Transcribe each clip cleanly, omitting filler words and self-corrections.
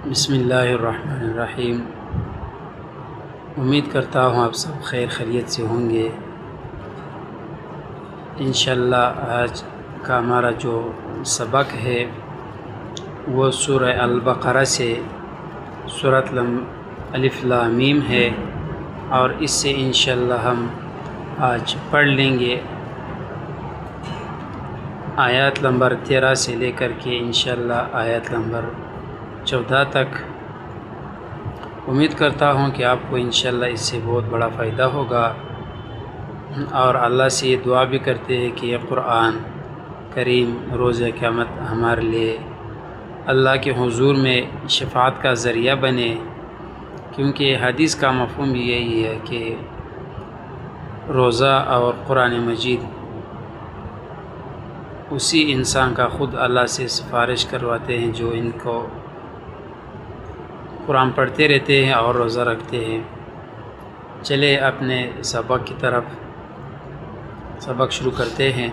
बिस्मिल्लाहिर्रहमानिर्रहीम। उम्मीद करता हूँ आप सब खैर खैरियत से होंगे। इंशाअल्लाह आज का हमारा जो सबक है वो सूरह अल-बक़रा से सूरत अलिफ लाम मीम है और इससे इंशाअल्लाह हम आज पढ़ लेंगे आयत नंबर 13 से लेकर के इंशाअल्लाह आयत नंबर 14 तक। उम्मीद करता हूँ कि आपको इंशाअल्लाह इससे बहुत बड़ा फ़ायदा होगा और अल्लाह से ये दुआ भी करते हैं कि ये कुरान करीम रोज़ क़यामत हमारे लिए अल्लाह के हुज़ूर में शफ़ाअत का ज़रिया बने, क्योंकि हदीस का मफ़हूम भी यही है कि रोज़ा और कुरान मजीद उसी इंसान का ख़ुद अल्लाह से सिफारिश करवाते हैं जो इनको कुरान पढ़ते रहते हैं और रोज़ा रखते हैं। चले अपने सबक की तरफ सबक शुरू करते हैं।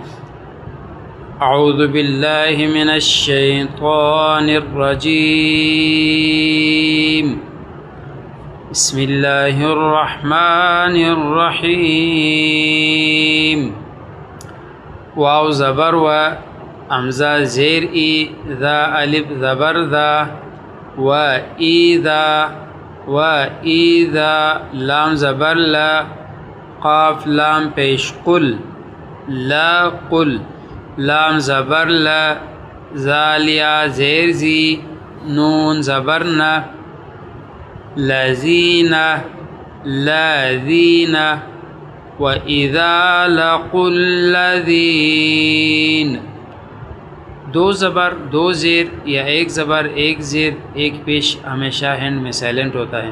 अऊज़ु बिल्लाहि मिनश शैतानिर रजीम। बिस्मिल्लाहिर रहमानिर रहीम। वाव ज़बर व, हमज़ा ज़ेर ई, ज़ा अलिफ ज़बर ज़ा, व ईज़ा लाम ज़बर ला, क़ाफ लाम पेश कुल, ला कुल लाम ज़बर ला, ज़ालिया ज़ेर ज़ी, नून ज़बर न, लज़ीना लज़ीना, व इज़ा लक़ुल्लज़ीन। दो ज़बर दो ज़ेर या एक ज़बर एक ज़ेर एक पेश हमेशा हैंड में साइलेंट होता है।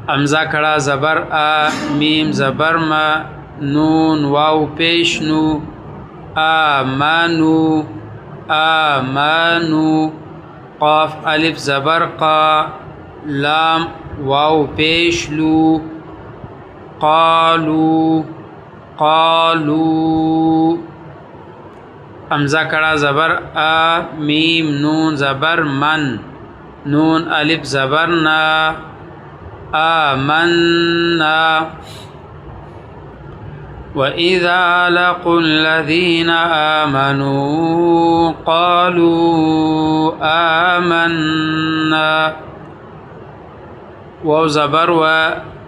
हमज़ा खड़ा ज़बर आ, मीम ज़बर मा, नून वाव पेश नू, आमानू आमानू, क़ाफ अलिफ ज़बर क़ा, लाम वाव पेश लू, क़ालू क़ालू। हमज़ा खड़ा ज़बर आ, मीम नून ज़बर मन, नून अलिफ ज़बर ना, आमन्ना। व इज़ा लक़ुल्लज़ीना आमनू क़ालू आमन्ना। वाव ज़बर व,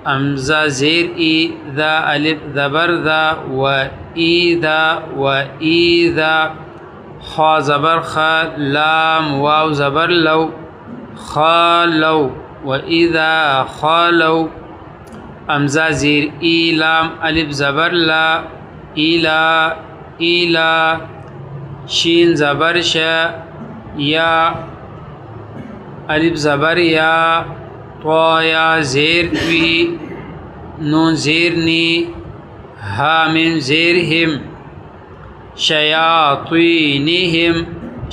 हमज़ा ज़ेर ई, ज़ा अलिफ ज़बर ज़ा, व ईज़ा, ख़ा ज़बर ख़ा, लाम वाव ज़बर लौ, ख़ालौ, व इज़ा ख़ालौ। हमज़ा ज़ेर ई, लाम अलिफ ज़बर ला, ईला ईला, शीन ज़बर शा, या अलिफ ज़बर या, त्वाया ज़ेर त्वी, नून ज़ेर नी, हा मीम ज़ेर हिम, शयात्वीनिहिम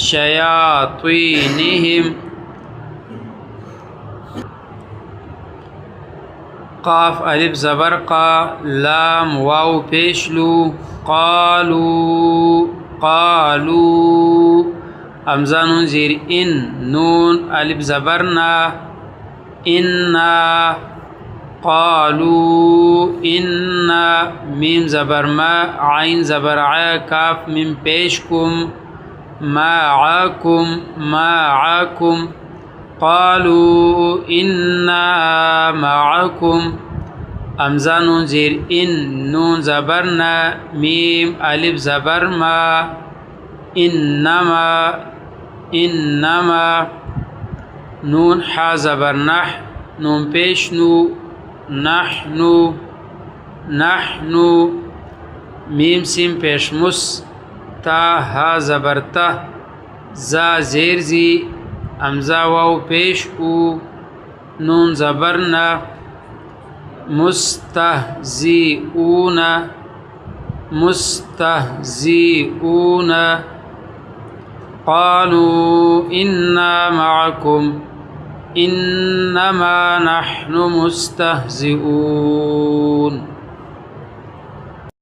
शयात्वीनिहिम। क़ाफ अलिफ ज़बर क़ा, लाम वाव पेश लू, क़ालू क़ालू। हमज़ा नून ज़ेर इन, नून अलिफ ज़बर ना, इन्ना, क़ालू इन्ना, मीम ज़बर मा, आइन ज़बर आ, काफ मीम पेश कुम, माआकुम माआकुम। क़ालू इन्ना माआकुम। हमज़ा नून ज़ेर इन, नून ज़बर ना, मीम अलिफ ज़बर मा, इन्नमा इन्नमा। नून हा ज़बर नह, नून पेश नू, नहनु नहनु। मीम सिम पेश मुस, ता हा ज़बर ता, ज़ा ज़ेर ज़ी, हमज़ा वाव पेश ऊ, नून ज़बर ना, मुस्तहज़िऊना मुस्तहज़िऊना। क़ालू इन्ना मअकुम इन्नमा नहनु मुस्तहज़िऊन।